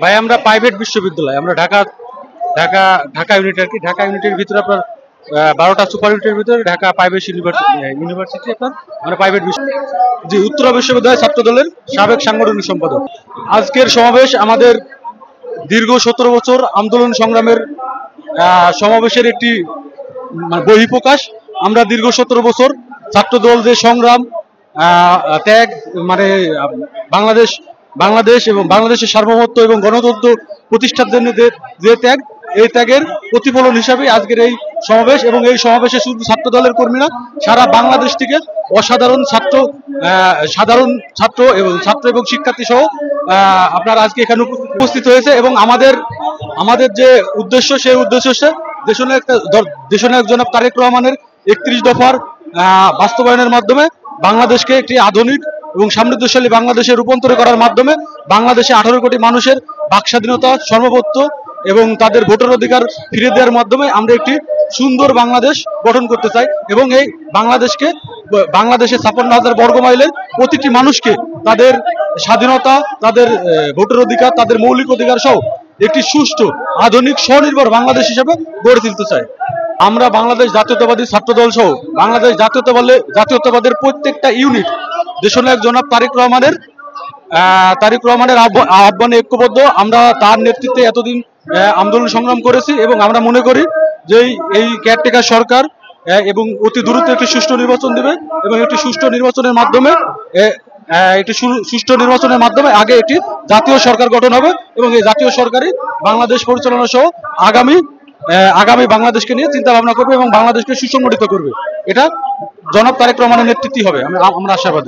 ভাই আমরা প্রাইভেট বিশ্ববিদ্যালয়, আমরা ঢাকা ঢাকা ঢাকা ইউনিট আর কি। ঢাকা ইউনিটের ভিতরে আপনার 12টা সুপার ইউনিটের ভিতরে ঢাকা প্রাইভেট ইউনিভার্সিটি আপনার আমরা প্রাইভেট জি, উত্তরা বিশ্ববিদ্যালয় ছাত্র দলের সাবেক সাংগঠনিক সম্পাদক। আজকের সমাবেশ আমাদের দীর্ঘ 17 বছর আন্দোলন সংগ্রামের সমাবেশের একটি বহিঃপ্রকাশ। আমরা দীর্ঘ 17 বছর ছাত্রদল যে সংগ্রাম, ত্যাগ, মানে বাংলাদেশ বাংলাদেশ এবং বাংলাদেশের সার্বভৌমত্ব এবং গণতন্ত্র প্রতিষ্ঠার জন্য যে ত্যাগ, এই ত্যাগের প্রতিফলন হিসাবে আজকের এই সমাবেশ। এবং এই সমাবেশে শুধু ছাত্র দলের কর্মীরা, সারা বাংলাদেশ থেকে অসাধারণ সাধারণ ছাত্র এবং শিক্ষার্থী সহ আপনারা আজকে এখানে উপস্থিত হয়েছে। এবং আমাদের যে উদ্দেশ্য, সেই উদ্দেশ্য হচ্ছে দেশনায়ক জনাব তারেক রহমানের 31 দফার বাস্তবায়নের মাধ্যমে বাংলাদেশকে একটি আধুনিক এবং সমৃদ্ধশালী বাংলাদেশে রূপান্তর করার মাধ্যমে বাংলাদেশে 18 কোটি মানুষের বাক স্বাধীনতা, সর্বভৌমত্ব এবং তাদের ভোটার অধিকার ফিরে দেওয়ার মাধ্যমে আমরা একটি সুন্দর বাংলাদেশ গঠন করতে চাই। এবং এই বাংলাদেশের 56,000 বর্গমাইলের প্রতিটি মানুষকে তাদের স্বাধীনতা, তাদের ভোটার অধিকার, তাদের মৌলিক অধিকার সহ একটি সুষ্ঠু, আধুনিক, স্বনির্ভর বাংলাদেশ হিসেবে গড়ে তুলতে চাই। আমরা বাংলাদেশ জাতীয়তাবাদী ছাত্রদল সহ বাংলাদেশ জাতীয়তাবাদের প্রত্যেকটা ইউনিট দেশনায়ক জনাব তারেক রহমানের আহ্বানে ঐক্যবদ্ধ। আমরা তার নেতৃত্বে এতদিন আন্দোলন সংগ্রাম করেছি এবং আমরা মনে করি যে এই কেয়ারটেকার সরকার এবং অতি দ্রুত একটি সুষ্ঠু নির্বাচন দেবে এবং একটি সুষ্ঠু নির্বাচনের মাধ্যমে আগে একটি জাতীয় সরকার গঠন হবে এবং এই জাতীয় সরকারই বাংলাদেশ পরিচালনা সহ আগামী বাংলাদেশকে নিয়ে চিন্তা ভাবনা করবে এবং বাংলাদেশকে সুসংগঠিত করবে। এটা জনাব তারেক রহমানের নেতৃত্বই হবে, আমরা আশাবাদী।